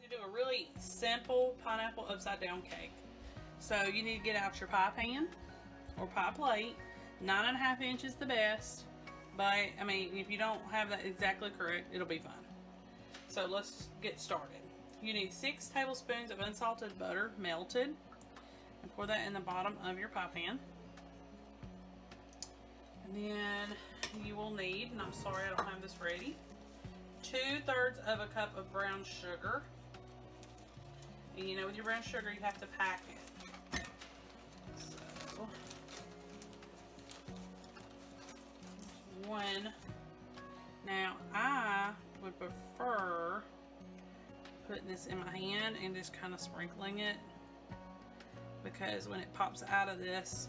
going to do a really simple pineapple upside down cake. So you need to get out your pie pan or pie plate. 9.5 inches the best, but I mean, if you don't have that exactly correct, it'll be fine. So let's get started. You need 6 tablespoons of unsalted butter melted, and pour that in the bottom of your pie pan. And then you will need, and I'm sorry I don't have this ready, 2/3 of a cup of brown sugar. And you know, with your brown sugar, you have to pack it. So, 1. Now, I would prefer putting this in my hand and just kind of sprinkling it, because when it pops out of this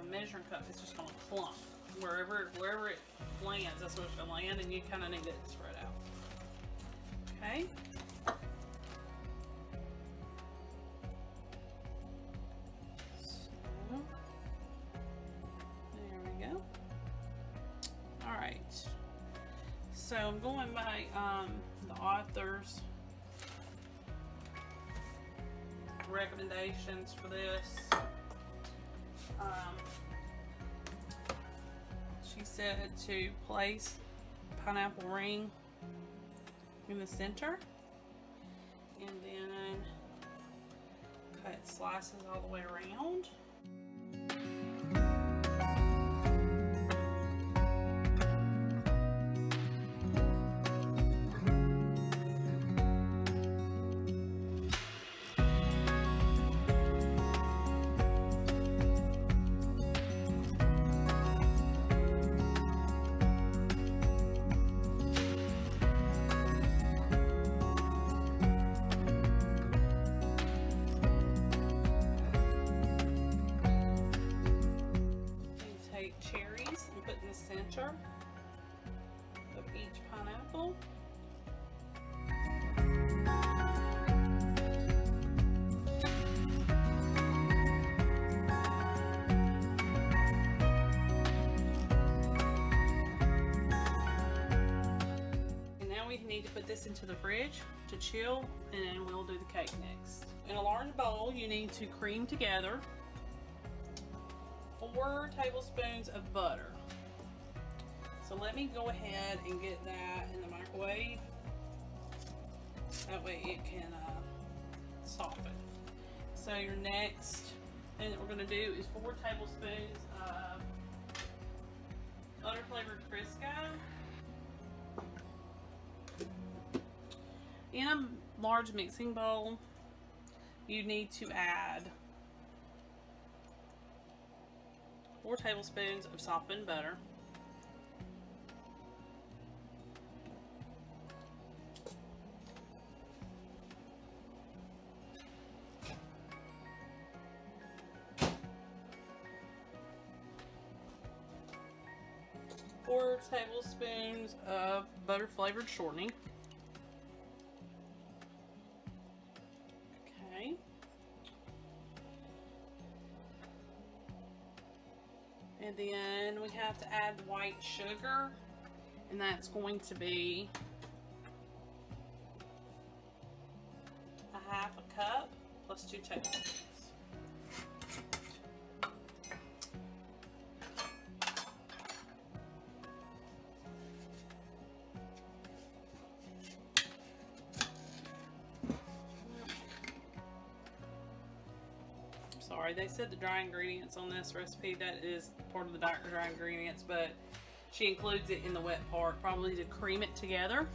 measuring cup, it's just going to clump. Wherever it lands, that's where it's going to land, and you kind of need it spread out. Okay. So, there we go. All right. So I'm going by the author's recommendations for this. She said to place pineapple ring in the center and then cut slices all the way around. Cherries and put in the center of each pineapple. And now we need to put this into the fridge to chill, and then we'll do the cake next. In a large bowl, you need to cream together 4 tablespoons of butter. So let me go ahead and get that in the microwave. That way it can soften. So your next thing that we're going to do is 4 tablespoons of butter flavored Crisco. In a large mixing bowl, you need to add 4 tablespoons of softened butter, 4 tablespoons of butter flavored shortening. Okay. And then we have to add white sugar, and that's going to be 1/2 cup plus 2 tablespoons. Sorry, they said the dry ingredients on this recipe, that is part of the dry ingredients, but she includes it in the wet part, probably to cream it together.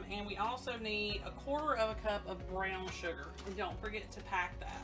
And we also need 1/4 of a cup of brown sugar, and don't forget to pack that.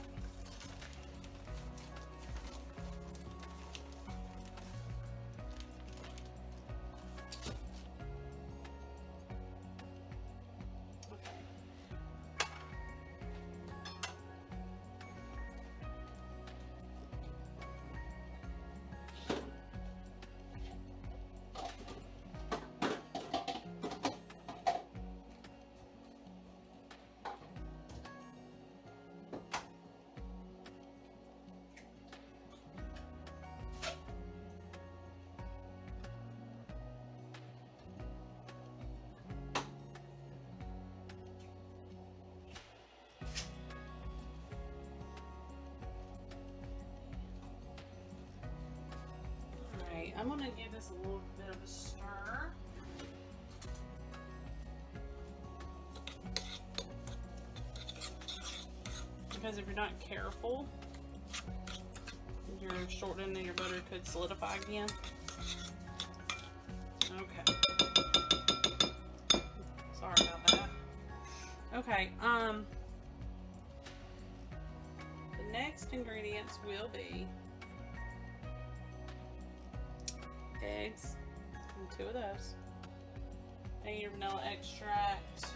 I'm gonna give this a little bit of a stir. Because if you're not careful, your shortening and your butter could solidify again. Okay. Sorry about that. Okay, the next ingredients will be eggs, and 2 of those, and your vanilla extract,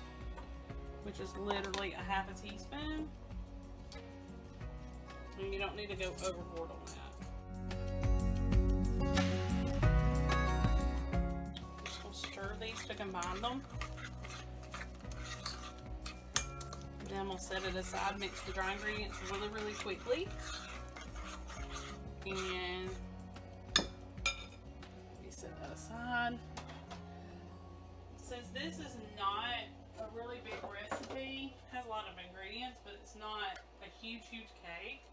which is literally a half a teaspoon. And you don't need to go overboard on that. Just gonna stir these to combine them. Then we'll set it aside, mix the dry ingredients really, really quickly. And we set that aside. Since this is not a really big recipe, has a lot of ingredients, but it's not a huge, huge cake,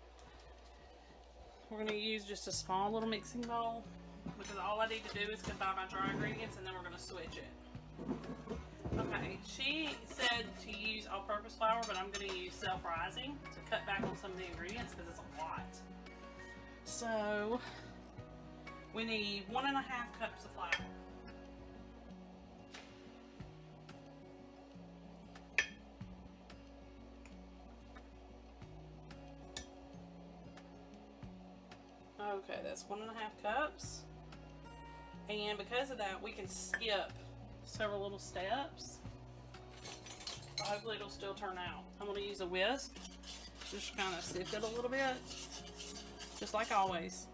we're going to use just a small little mixing bowl, because all I need to do is combine my dry ingredients and then we're going to switch it. Okay, she said to use all-purpose flour, but I'm going to use self-rising to cut back on some of the ingredients because it's a lot. So we need 1.5 cups of flour. Okay, that's 1.5 cups. And because of that, we can skip several little steps. Hopefully it'll still turn out. I'm going to use a whisk. Just kind of sift it a little bit. Just like always.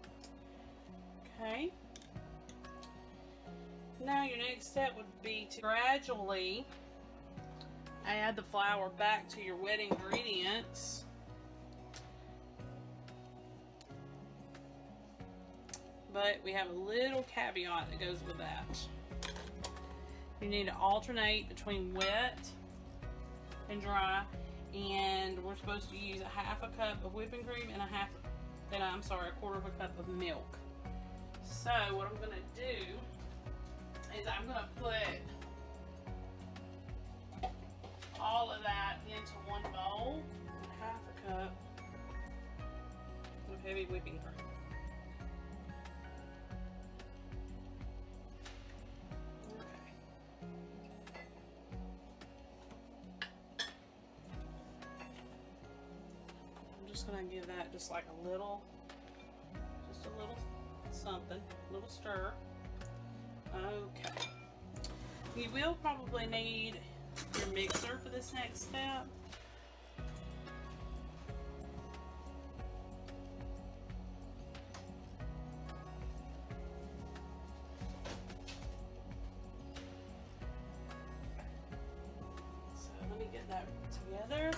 Okay. Now your next step would be to gradually add the flour back to your wet ingredients. But we have a little caveat that goes with that. You need to alternate between wet and dry, and we're supposed to use 1/2 cup of whipping cream and a quarter of a cup of milk. So what I'm gonna do is I'm gonna put all of that into one bowl, 1/2 cup of heavy whipping cream. Just gonna give that just like a little something, a little stir. Okay. You will probably need your mixer for this next step. So let me get that together.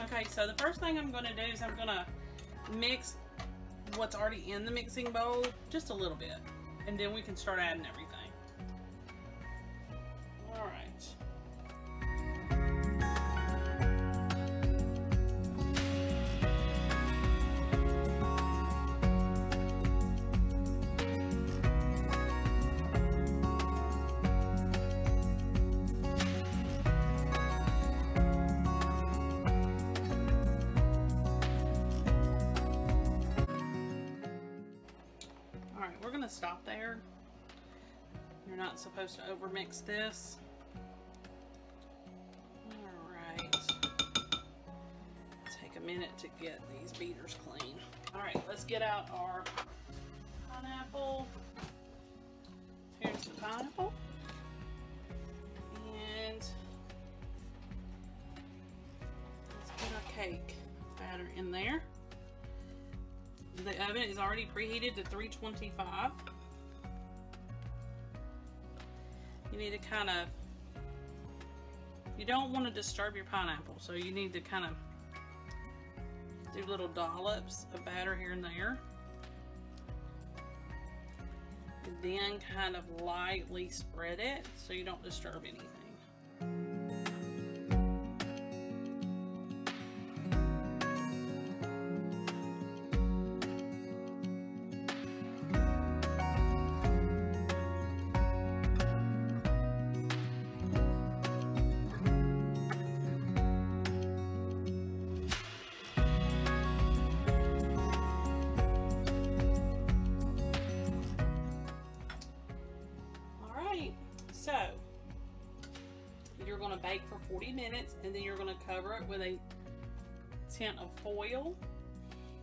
Okay, so the first thing I'm going to do is I'm going to mix what's already in the mixing bowl just a little bit, and then we can start adding everything. All right. We're going to stop there. You're not supposed to overmix this. Alright. Take a minute to get these beaters clean. Alright, let's get out our pineapple. Here's the pineapple. And let's put our cake batter in there. The oven is already preheated to 325. You need to kind of, you don't want to disturb your pineapple, so you need to kind of do little dollops of batter here and there. And then kind of lightly spread it so you don't disturb anything. So you're going to bake for 40 minutes, and then you're going to cover it with a tint of foil,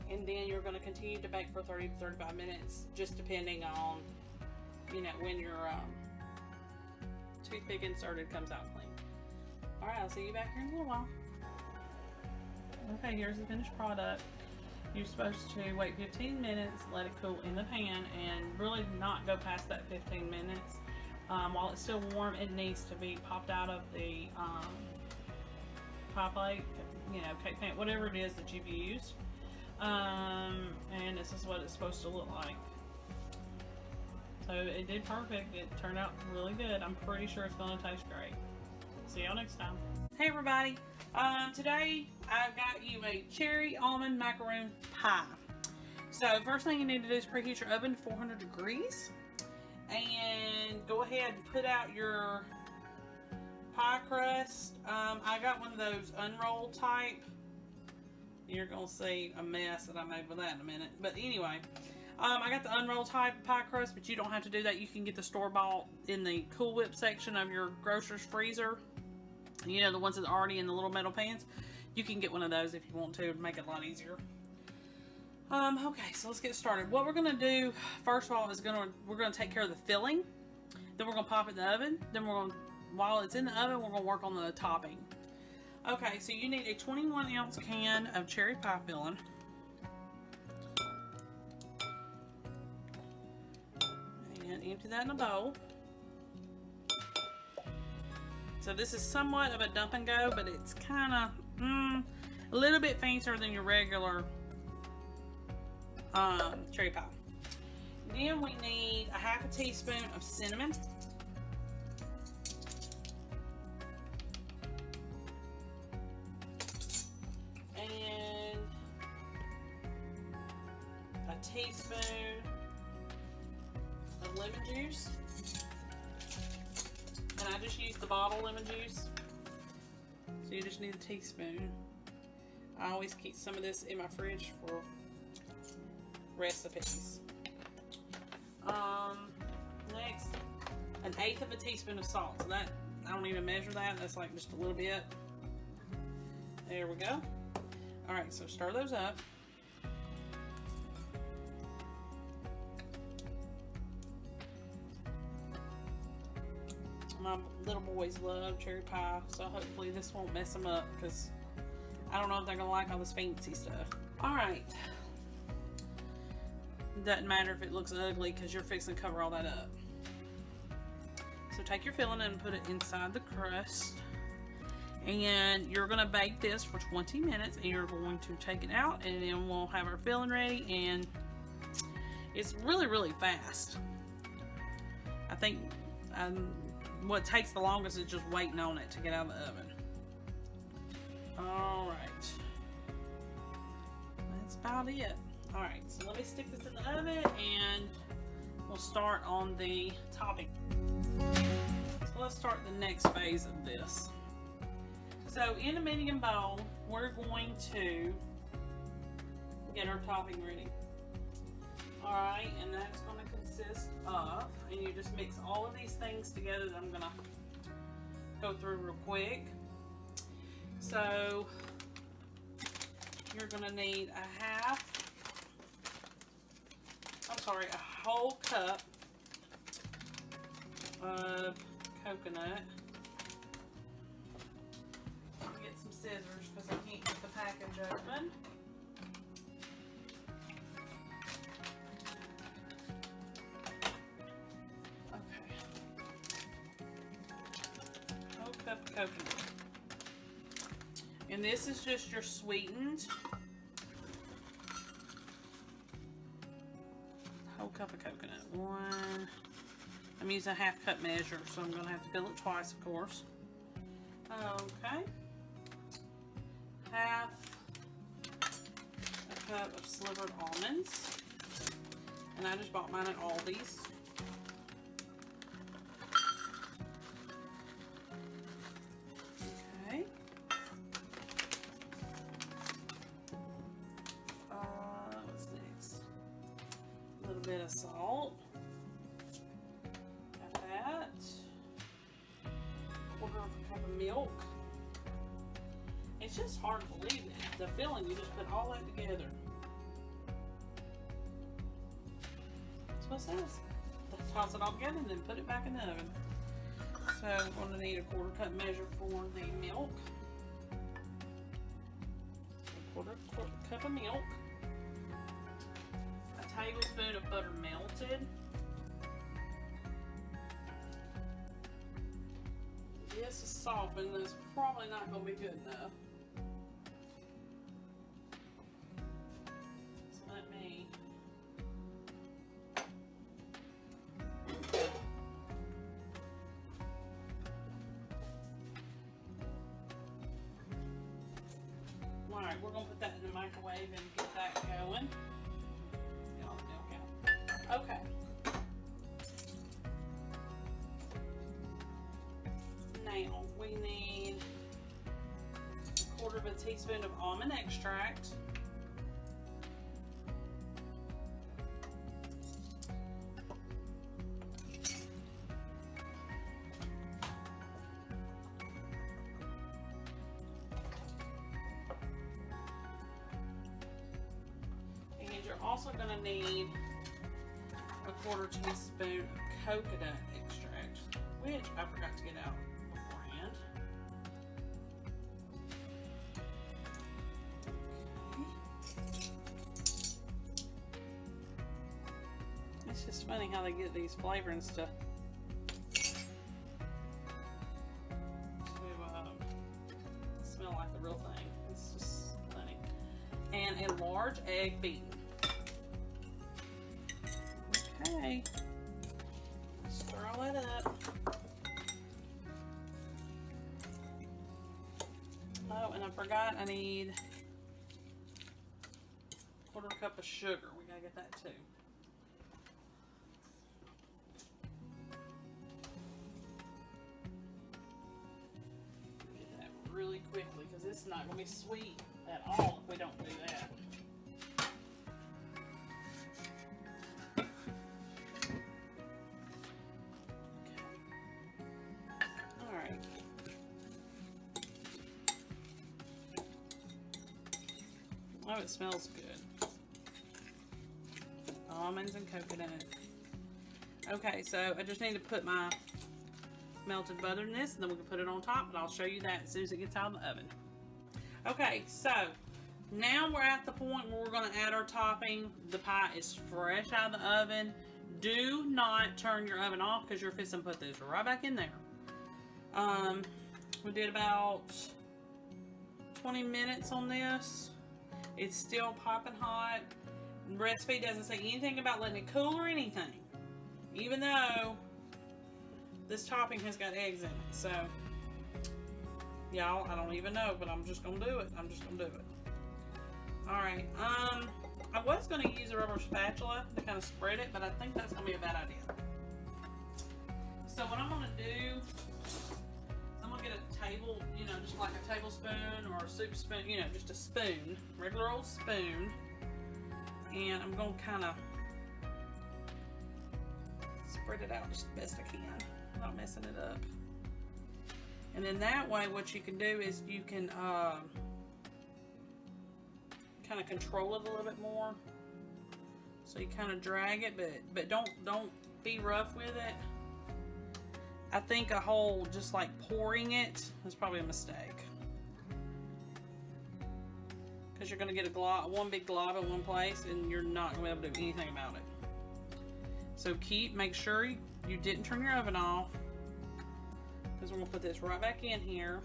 and then you're going to continue to bake for 30 to 35 minutes, just depending on, you know, when your toothpick inserted comes out clean. All right, I'll see you back here in a little while. Okay, here's the finished product. You're supposed to wait 15 minutes, let it cool in the pan, and really not go past that 15 minutes. While it's still warm, it needs to be popped out of the pie plate, you know, cake pan, whatever it is that you've used. And this is what it's supposed to look like. So it did perfect. It turned out really good. I'm pretty sure it's going to taste great. See y'all next time. Hey everybody. Today I've got you a cherry almond macaroon pie. So first thing you need to do is preheat your oven to 400 degrees. And go ahead and put out your pie crust. I got one of those unrolled type. You're going to see a mess that I made with that in a minute. But anyway, I got the unrolled type pie crust, but you don't have to do that. You can get the store-bought in the Cool Whip section of your grocer's freezer. You know, the ones that are already in the little metal pans. You can get one of those if you want to make it a lot easier. Okay, so let's get started. What we're going to do, first of all, is we're going to take care of the filling. Then we're going to pop it in the oven. Then while it's in the oven, we're going to work on the topping. Okay, so you need a 21-ounce can of cherry pie filling. And empty that in a bowl. So this is somewhat of a dump and go, but it's kind of a little bit fancier than your regular cherry pie. Then we need a half a teaspoon of cinnamon. And a teaspoon of lemon juice. And I just used the bottle lemon juice. So you just need a teaspoon. I always keep some of this in my fridge for recipes. Next, 1/8 of a teaspoon of salt. So that, I don't even measure that. That's like just a little bit. There we go. Alright, so stir those up. My little boys love cherry pie, so hopefully this won't mess them up, because I don't know if they're going to like all this fancy stuff. Alright. Doesn't matter if it looks ugly, because you're fixing to cover all that up. So take your filling and put it inside the crust. And you're going to bake this for 20 minutes, and you're going to take it out, and then we'll have our filling ready. And it's really fast. I think what takes the longest is just waiting on it to get out of the oven. Alright. That's about it. Alright, so let me stick this in the oven, and we'll start on the topping. So let's start the next phase of this. So in a medium bowl, we're going to get our topping ready. Alright, and that's going to consist of, and you just mix all of these things together that I'm going to go through real quick. So you're going to need a whole cup of coconut. Get some scissors because I can't get the package open. Okay. Whole cup of coconut. And this is just your sweetened whole cup of coconut. I'm using a half cup measure, so I'm going to have to fill it twice, of course. Okay. Half a cup of slivered almonds. And I just bought mine at Aldi's. Okay. What's next? A little bit of salt. Got that. milk. It's just hard to believe that the filling, you just put all that together. That's what it says. Toss it all together and then put it back in the oven. So we're going to need a 1/4 cup measure for the milk. A 1/4 cup of milk. A tablespoon of butter melted. This is softened. It's probably not going to be good enough. So let me Alright, we're going to put that in the microwave and get that going. Get all the milk out. Okay. Now, we need a 1/4 teaspoon of almond extract. You're also going to need a 1/4 teaspoon of coconut extract, which I forgot to get out beforehand. Okay. It's just funny how they get these flavoring stuff to smell like the real thing. It's just funny. And a large egg beaten. Okay, stir all that up. Oh, and I forgot I need a 1/4 cup of sugar. We gotta get that too. Get that really quickly because it's not gonna be sweet at all if we don't do that. Oh, it smells good. Almonds and coconut. Okay, so I just need to put my melted butter in this, and then we can put it on top, and I'll show you that as soon as it gets out of the oven. Okay, so now we're at the point where we're going to add our topping. The pie is fresh out of the oven. Do not turn your oven off because you're fixing to put this right back in there. We did about 20 minutes on this. It's still popping hot. The recipe doesn't say anything about letting it cool or anything, even though this topping has got eggs in it. So, y'all, I don't even know, but I'm just gonna do it. I'm just gonna do it. All right. I was gonna use a rubber spatula to kind of spread it, but I think that's gonna be a bad idea. So what I'm gonna do, I'm gonna get a table, you know, just like a tablespoon or a soup spoon, you know, just a spoon, regular old spoon, and I'm gonna kind of spread it out just the best I can, not messing it up. And then that way, what you can do is you can kind of control it a little bit more. So you kind of drag it, but don't be rough with it. I think a whole just like pouring it is probably a mistake, because you're going to get a glob, one big glob in one place, and you're not going to be able to do anything about it. So make sure you didn't turn your oven off, because we're going to put this right back in here,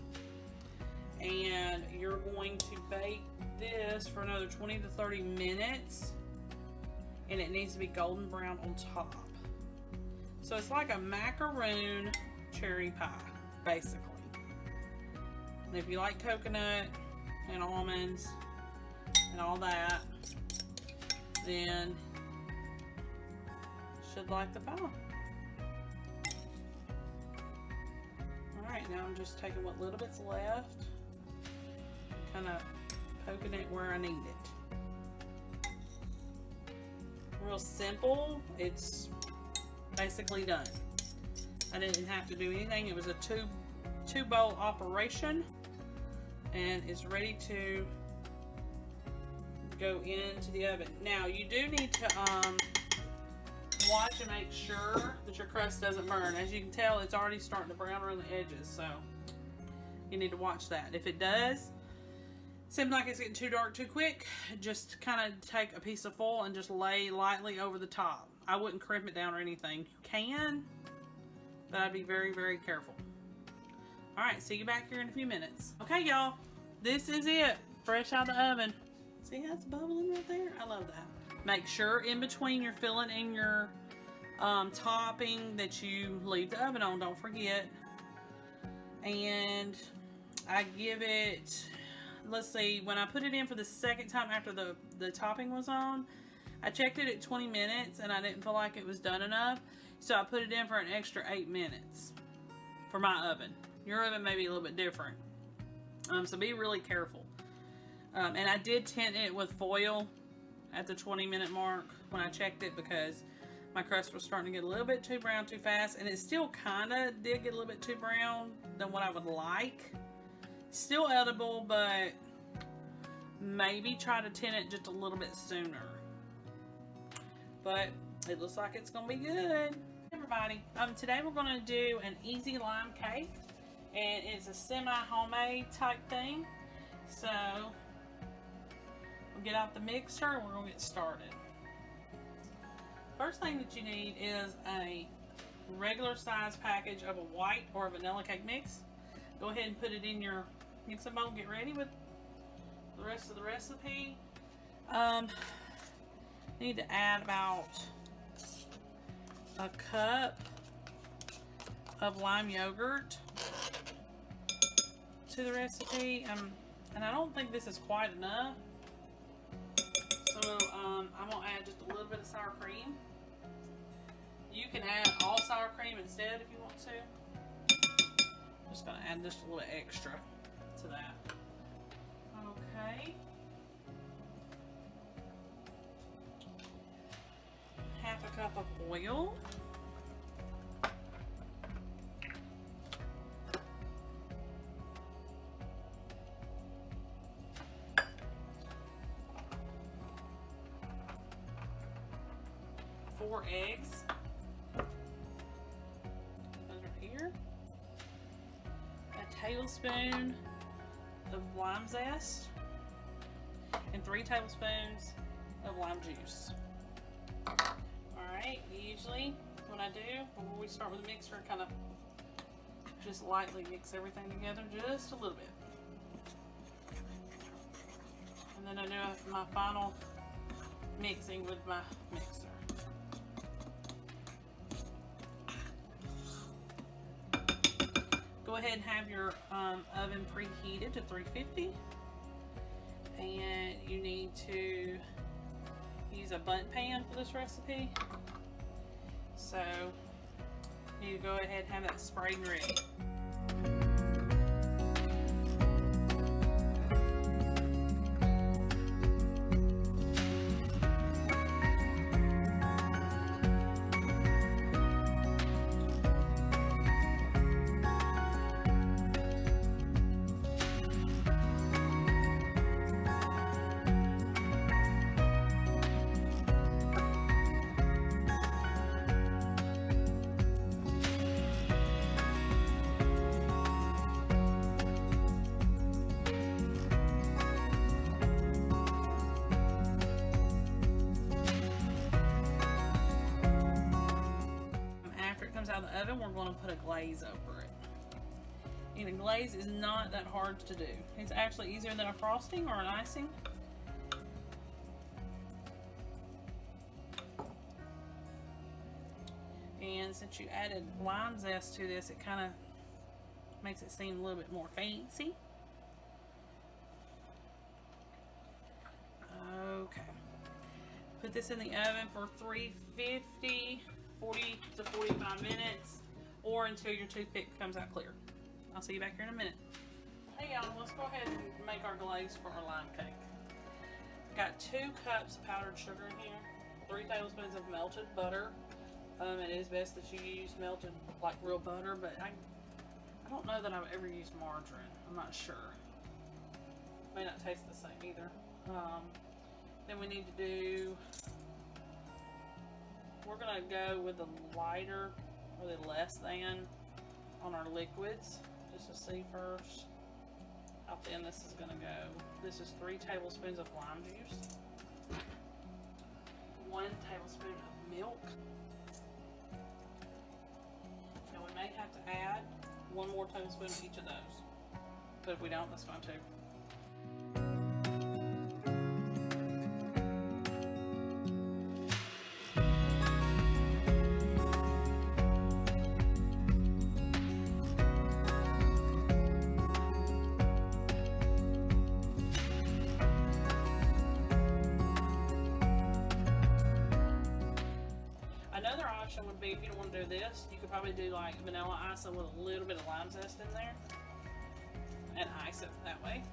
and you're going to bake this for another 20 to 30 minutes, and it needs to be golden brown on top. So it's like a macaroon cherry pie, basically. And if you like coconut and almonds and all that, then you should like the pie. Alright, now I'm just taking what little bit's left, kind of poking it where I need it. Real simple. It's basically done. I didn't have to do anything. It was a 2-bowl operation and is ready to go into the oven. Now you do need to watch and make sure that your crust doesn't burn. As you can tell, it's already starting to brown around the edges, so you need to watch that. If it does seem like it's getting too dark too quick, just kind of take a piece of foil and just lay lightly over the top. I wouldn't crimp it down or anything. You can, but I'd be very, very careful. Alright, see you back here in a few minutes. Okay, y'all, this is it. Fresh out of the oven. See how it's bubbling right there? I love that. Make sure in between your filling and your topping that you leave the oven on. Don't forget. And I give it, let's see, when I put it in for the second time after the topping was on, I checked it at 20 minutes and I didn't feel like it was done enough. So I put it in for an extra 8 minutes for my oven. Your oven may be a little bit different. So be really careful. And I did tint it with foil at the 20-minute mark when I checked it, because my crust was starting to get a little bit too brown too fast, and it still kind of did get a little bit too brown than what I would like. Still edible, but maybe try to tint it just a little bit sooner. But it looks like it's gonna be good. Everybody, today we're gonna do an easy lime cake, and it's a semi-homemade type thing. So we'll get out the mixer and we're gonna get started. First thing that you need is a regular size package of a white or a vanilla cake mix. Go ahead and put it in your mixing bowl. Get ready with the rest of the recipe. Need to add about a cup of lime yogurt to the recipe, and I don't think this is quite enough, so I'm gonna add just a little bit of sour cream. You can add all sour cream instead if you want to. I'm just gonna add just a little extra to that. Okay. Half a cup of oil. Four eggs. Those are here. A tablespoon of lime zest and 3 tablespoons of lime juice. Alright, usually what I do before we start with the mixer, kind of just lightly mix everything together just a little bit. And then I do my final mixing with my mixer. Go ahead and have your oven preheated to 350, and you need to use a bundt pan for this recipe. So you go ahead and have that sprayed and ready. Out of the oven, we're going to put a glaze over it. And a glaze is not that hard to do. It's actually easier than a frosting or an icing. And since you added lime zest to this, it kind of makes it seem a little bit more fancy. Okay. Put this in the oven for 350. 40 to 45 minutes, or until your toothpick comes out clear. I'll see you back here in a minute. Hey y'all, let's go ahead and make our glaze for our lime cake. Got 2 cups of powdered sugar in here, 3 tablespoons of melted butter. It is best that you use melted, like real butter, but I don't know that I've ever used margarine. I'm not sure. May not taste the same either. Then we need to do, we're gonna go with the lighter or the less than on our liquids, just to see first how thin this is gonna go. This is 3 tablespoons of lime juice, 1 tablespoon of milk. Now we may have to add 1 more tablespoon of each of those, but if we don't, that's fine too. Another option would be, if you don't want to do this, you could probably do like vanilla ice with a little bit of lime zest in there and ice it that way.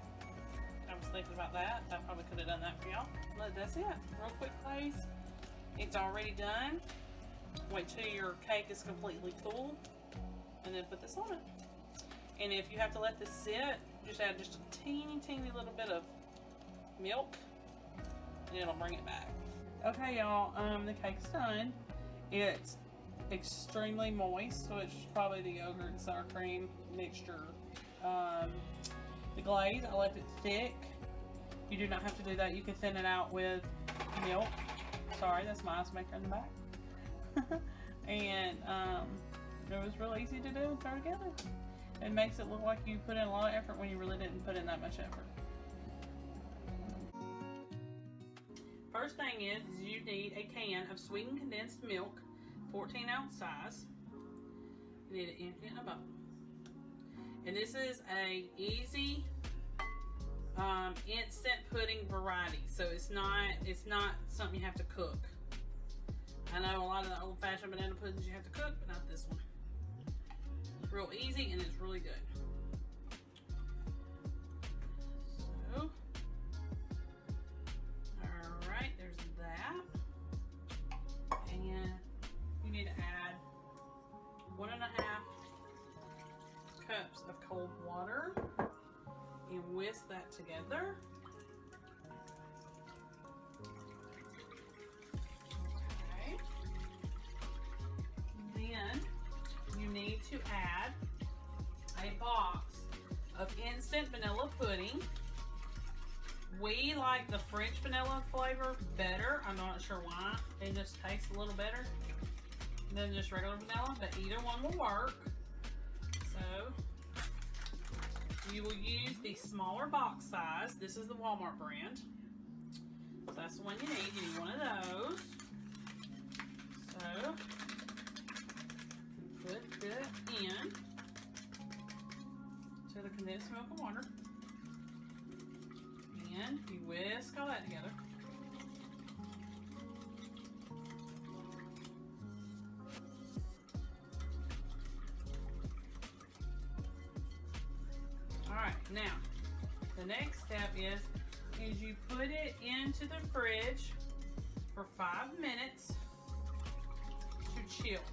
I was thinking about that. I probably could have done that for y'all. But that's it. Real quick, please. It's already done. Wait till your cake is completely cool and then put this on it. And if you have to let this sit, just add just a teeny little bit of milk and it'll bring it back. Okay, y'all, the cake's done. It's extremely moist, so it's probably the yogurt and sour cream mixture. The glaze, I left it thick. You do not have to do that. You can thin it out with milk. Sorry, that's my ice maker in the back. And it was real easy to do and throw together. It makes it look like you put in a lot of effort when you really didn't put in that much effort. First thing is you need a can of sweetened condensed milk, 14-ounce size. You need it empty in a bowl. And this is a easy instant pudding variety, so it's not something you have to cook. I know a lot of the old-fashioned banana puddings you have to cook, but not this one. It's real easy and it's really good. So, alright, there's that. And you need to add 1.5 cups of cold water and whisk that together. Okay. Then you need to add a box of instant vanilla pudding. We like the French vanilla flavor better. I'm not sure why. It just tastes a little better than just regular vanilla, but either one will work. So you will use the smaller box size. This is the Walmart brand. So that's the one you need. You need one of those. So put that in to the condensed milk and water. And you whisk all that together. Alright, now the next step is you put it into the fridge for 5 minutes to chill.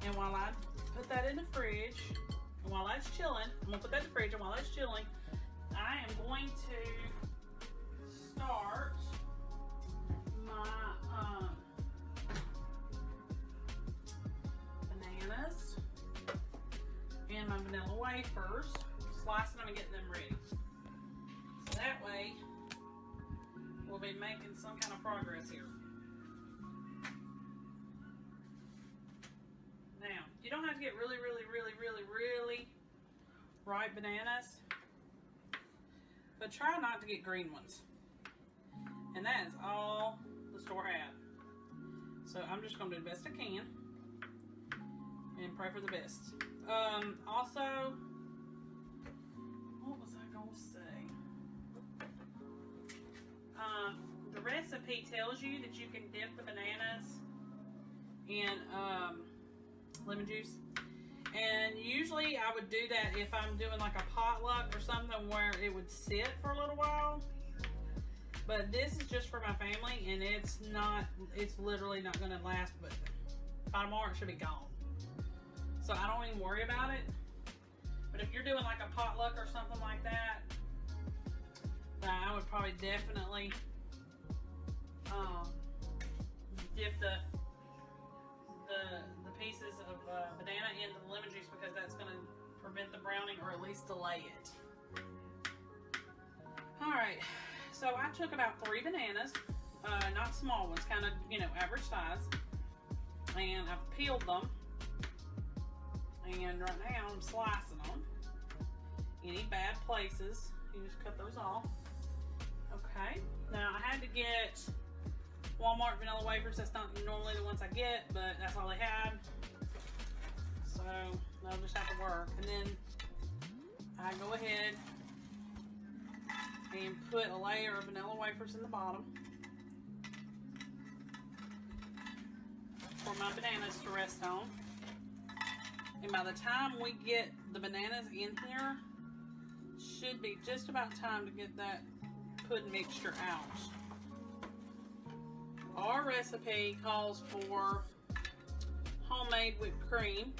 And while I put that in the fridge, and while that's chilling, I'm gonna put that in the fridge, and while that's chilling, I am going to start my bananas and my vanilla wafers, slicing them and getting them ready. So that way, we'll be making some kind of progress here. Now, you don't have to get really ripe bananas, but try not to get green ones. And that is all the store had. So I'm just going to do the best I can and pray for the best. Also, what was I going to say? The recipe tells you that you can dip the bananas in lemon juice. And usually I would do that if I'm doing like a potluck or something where it would sit for a little while. But this is just for my family, and it's literally not going to last, but by tomorrow it should be gone. So I don't even worry about it. you're doing like a potluck or something like that, I would probably definitely dip the pieces of banana into the lemon juice, because that's going to prevent the browning, or at least delay it. Alright, so I took about 3 bananas, not small ones, kind of, you know, average size, and I've peeled them, and right now I'm slicing them. Any bad places, you just cut those off. Okay, now I had to get Walmart vanilla wafers. That's not normally the ones I get, but that's all they had, so they'll just have to work. And then I go ahead and put a layer of vanilla wafers in the bottom for my bananas to rest on. And by the time we get the bananas in here, should be just about time to get that pudding mixture out. Our recipe calls for homemade whipped cream,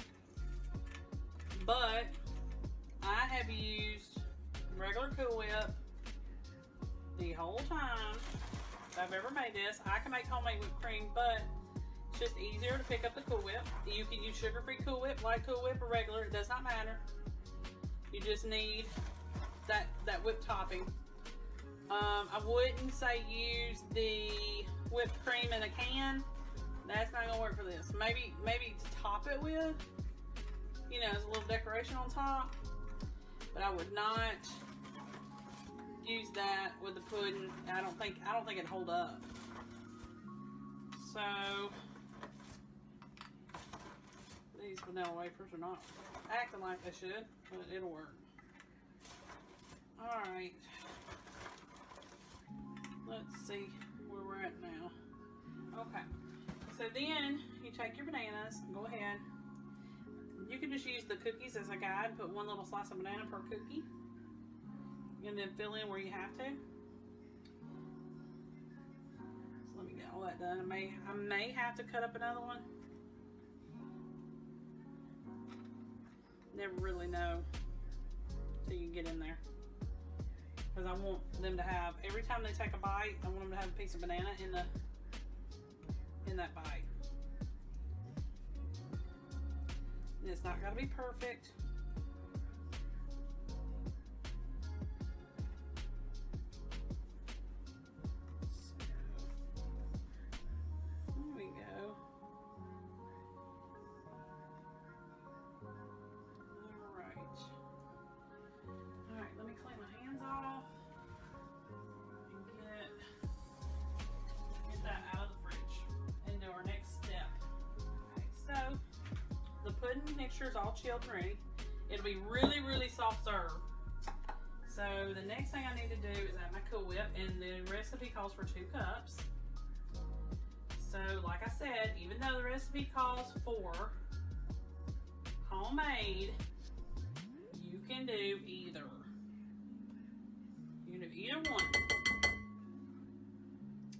but I have used regular Cool Whip the whole time I've ever made this. I can make homemade whipped cream, but it's just easier to pick up the Cool Whip. You can use sugar-free Cool Whip, light Cool Whip, or regular. It does not matter. You just need that whipped topping. I wouldn't say use the whipped cream in a can. That's not gonna work for this. Maybe to top it with, you know, as a little decoration on top. But I would not use that with the pudding. I don't think it'd hold up. So these vanilla wafers are not acting like they should, but it'll work. All right. Let's see where we're at now. Okay, so then you take your bananas, go ahead. You can just use the cookies as a guide, put 1 little slice of banana per cookie, and then fill in where you have to. So let me get all that done. I may have to cut up another one. Never really know till you get in there. Because I want them to have, every time they take a bite, I want them to have a piece of banana in that bite. And it's not got to be perfect. So, there we go. Alright, let me clean my hands off and get that out of the fridge and do our next step. Okay, so the pudding mixture is all chilled and ready. It'll be really, really soft serve. So the next thing I need to do is add my Cool Whip, and the recipe calls for 2 cups. So like I said, even though the recipe calls for homemade, you can do either. You can do either one.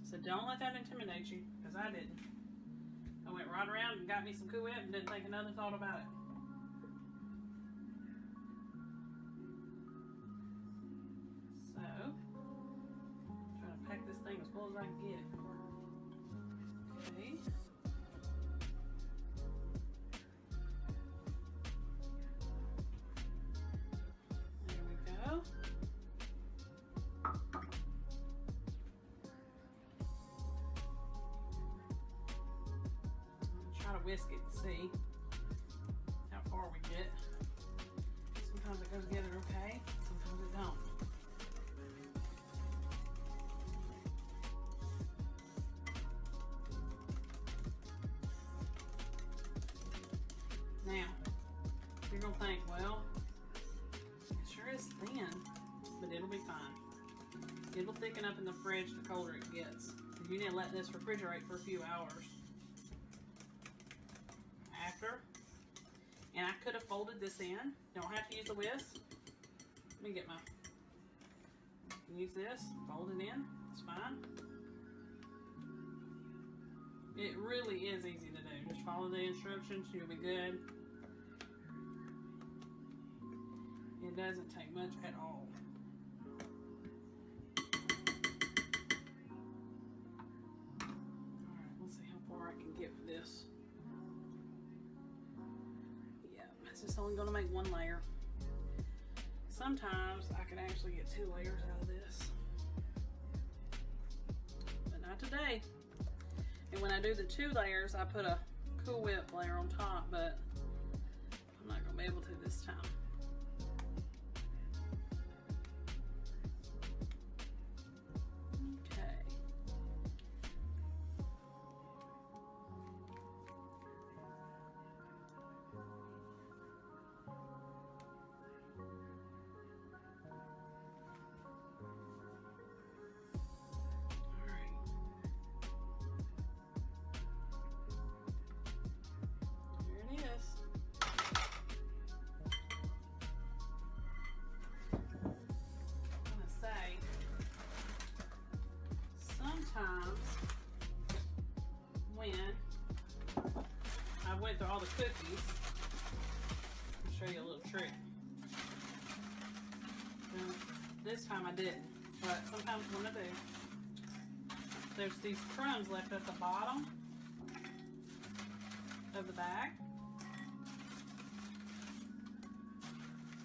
So don't let that intimidate you, because I didn't. I went right around and got me some Cool Whip and didn't think another thought about it. So, trying to pack this thing as full as I can get it. Okay. There we go. Try to whisk it to see how far we get. Sometimes it goes together okay, sometimes it don't. Now, you're gonna think, well, it sure is thin, but it'll be fine. It'll thicken up in the fridge the colder it gets. You need to let this refrigerate for a few hours. After, and I could have folded this in. You don't have to use the whisk. Let me get my, use this, fold it in, it's fine. It really is easy to do. Just follow the instructions, you'll be good. It doesn't take much at all. Alright, let's see how far I can get with this. Yeah, it's just only going to make one layer. Sometimes I can actually get 2 layers out of this. But not today. And when I do the 2 layers, I put a Cool Whip layer on top, but I'm not going to be able to this time. Sometimes when I went through all the cookies, I'll show you a little trick. This time I didn't, but sometimes when I do, there's these crumbs left at the bottom of the bag,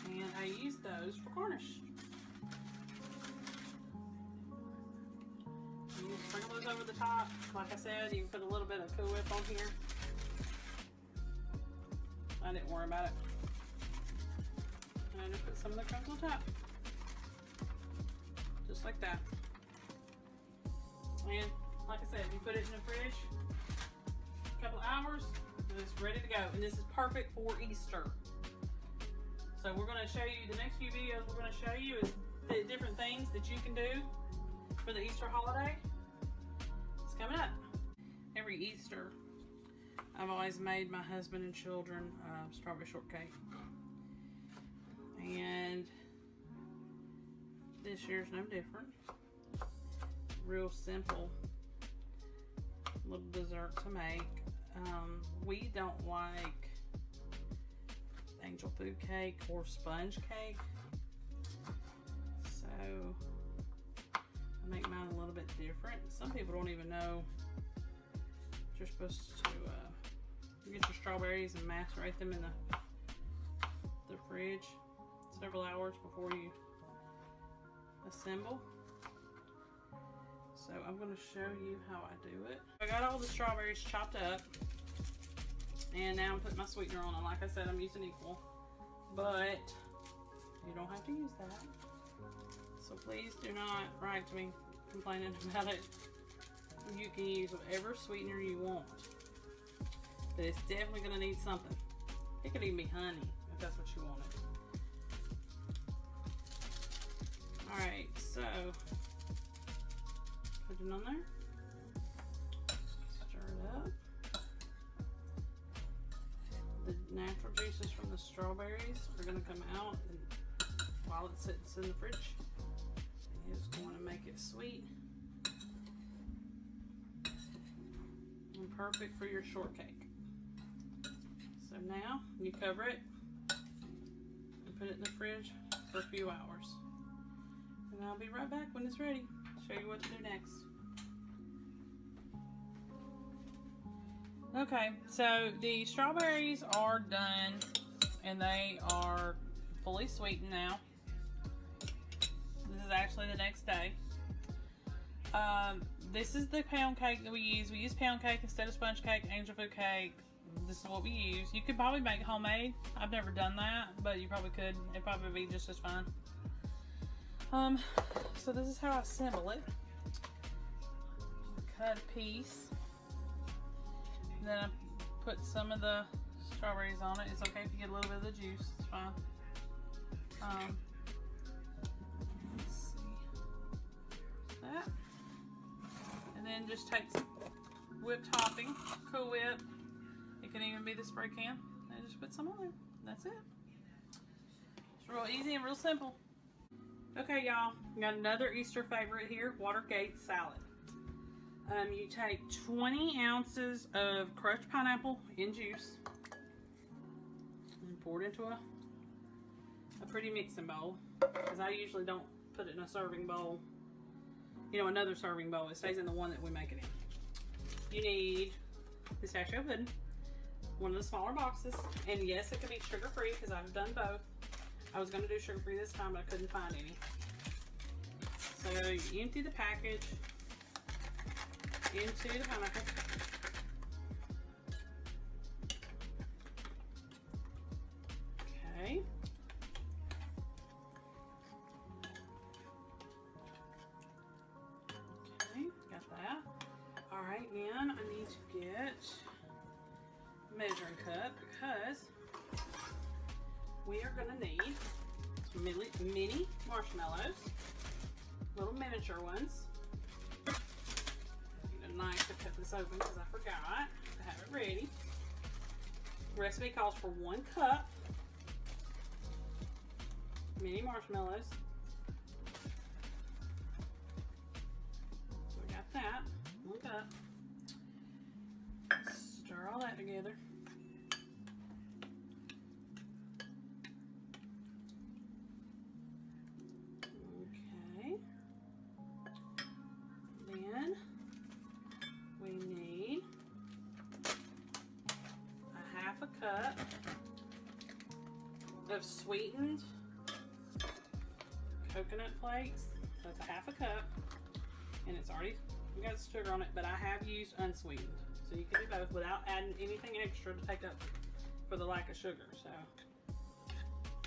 and I use those for garnish. You sprinkle those over the top. Like I said, you can put a little bit of Cool Whip on here. I didn't worry about it. And I just put some of the crumbs on top. Just like that. And like I said, you put it in the fridge a couple hours and it's ready to go. And this is perfect for Easter. So we're going to show you, the next few videos we're going to show you is the different things that you can do for the Easter holiday. It's coming up. Every Easter, I've always made my husband and children strawberry shortcake. And this year's no different. Real simple little dessert to make. We don't like angel food cake or sponge cake, so I make mine a little bit different. Some people don't even know you're supposed to get your strawberries and macerate them in the fridge several hours before you assemble. So I'm going to show you how I do it. I got all the strawberries chopped up, and now I'm putting my sweetener on. And like I said, I'm using equal, but you don't have to use that. So please do not write to me complaining about it. You can use whatever sweetener you want, but it's definitely going to need something. It could even be honey if that's what you wanted. Alright, so put it on there, stir it up. The natural juices from the strawberries are going to come out, and while it sits in the fridge, it's going to make it sweet and perfect for your shortcake. So now you cover it and put it in the fridge for a few hours. And I'll be right back when it's ready. Show you what to do next. Okay, so the strawberries are done and they are fully sweetened now. This is actually the next day. This is the pound cake that we use. We use pound cake instead of sponge cake, angel food cake. This is what we use. You could probably make homemade. I've never done that, but you probably could. It'd probably be just as fine. So this is how I assemble it. Cut a piece. Then I put some of the strawberries on it. It's okay if you get a little bit of the juice. It's fine. Let's see. That. And then just take some whipped topping, Cool Whip. It can even be the spray can. And just put some on there. That's it. It's real easy and real simple. Okay, y'all, got another Easter favorite here, Watergate salad. You take 20 ounces of crushed pineapple in juice and pour it into a a pretty mixing bowl, because I usually don't put it in a serving bowl, you know, another serving bowl. It stays in the one that we make it in. You need pistachio pudding, one of the smaller boxes, and yes, it can be sugar-free because I've done both. I was going to do sugar-free this time, but I couldn't find any. So you empty the package into the pineapple. Okay. Okay, got that. All right, then I need to get a measuring cup because we are going to need some mini marshmallows, little miniature ones. I need a knife to cut this open because I forgot to have it ready. The recipe calls for 1 cup mini marshmallows. So we got that, 1 cup. Stir all that together. Okay. Then we need a 1/2 cup of sweetened coconut flakes. So it's a 1/2 cup, and it's already got sugar on it, but I have used unsweetened. So you can do both without adding anything extra to take up for the lack of sugar. So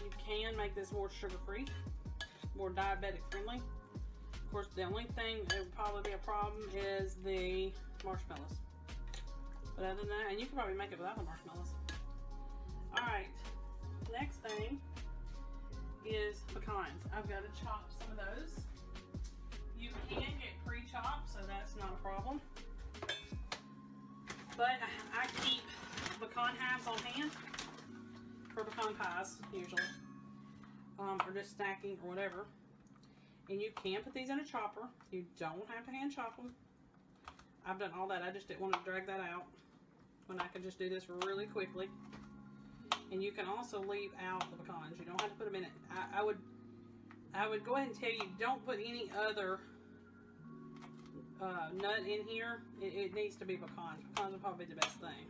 you can make this more sugar-free, more diabetic friendly. Of course, the only thing that would probably be a problem is the marshmallows. But other than that, and you can probably make it without the marshmallows. All right, next thing is pecans. I've got to chop some of those. You can get pre-chopped, so that's not a problem. But I keep pecan halves on hand for pecan pies, usually. Or just snacking or whatever. And you can put these in a chopper. You don't have to hand chop them. I've done all that. I just didn't want to drag that out when I could just do this really quickly. And you can also leave out the pecans. You don't have to put them in it. I would go ahead and tell you, don't put any other nut in here. It needs to be pecans. Pecans are probably the best thing.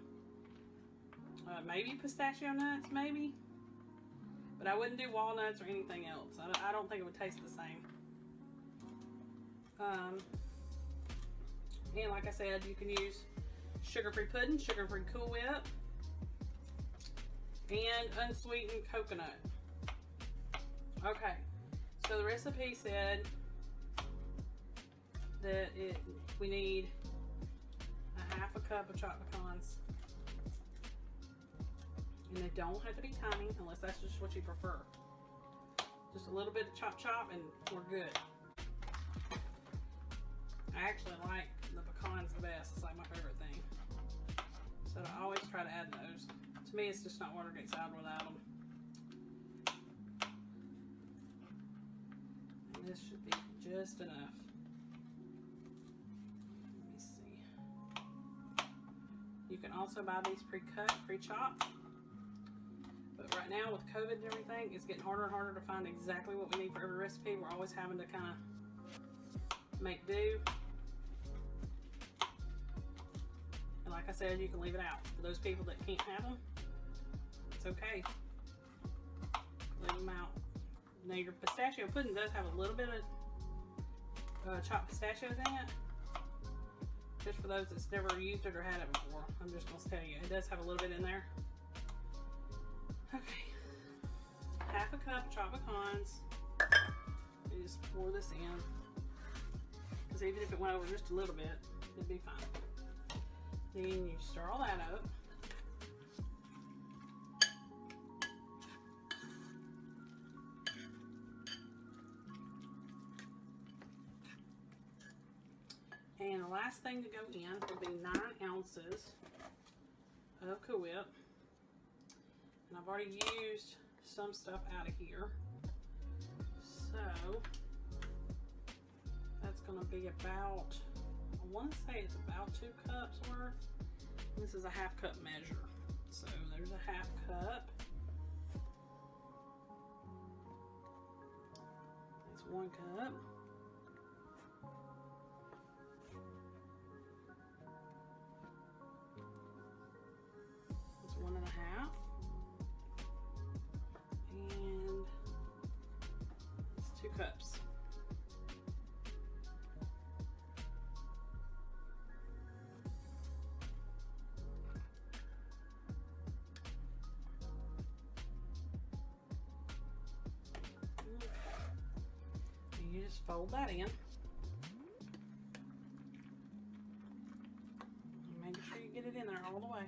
Maybe pistachio nuts, maybe. But I wouldn't do walnuts or anything else. I don't think it would taste the same. And like I said, you can use sugar-free pudding, sugar-free Cool Whip, and unsweetened coconut. Okay, so the recipe said that we need a 1/2 cup of chopped pecans. And they don't have to be tiny unless that's just what you prefer. Just a little bit of chop and we're good. I actually like the pecans the best. It's like my favorite thing. So I always try to add those. To me, it's just not Watergate salad without them. And this should be just enough. Let me see. You can also buy these pre-cut, pre-chopped. But right now with COVID and everything, it's getting harder and harder to find exactly what we need for every recipe. We're always having to kind of make do. And like I said, you can leave it out. For those people that can't have them, it's okay. Leave them out. Now your pistachio pudding does have a little bit of chopped pistachios in it. Just for those that's never used it or had it before, I'm just going to tell you, it does have a little bit in there. Okay, 1/2 cup of chopped pecans. You just pour this in. Because even if it went over just a little bit, it'd be fine. Then you stir all that up. And the last thing to go in will be 9 ounces of Cool Whip. And I've already used some stuff out of here. So that's going to be about, I want to say it's about 2 cups worth. This is a 1/2 cup measure. So there's a 1/2 cup. 1 cup. It's 1 1/2. And it's 2 cups. And you just fold that in. Make sure you get it in there all the way.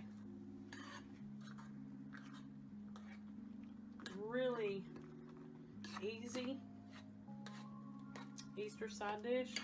Really easy Easter side dish.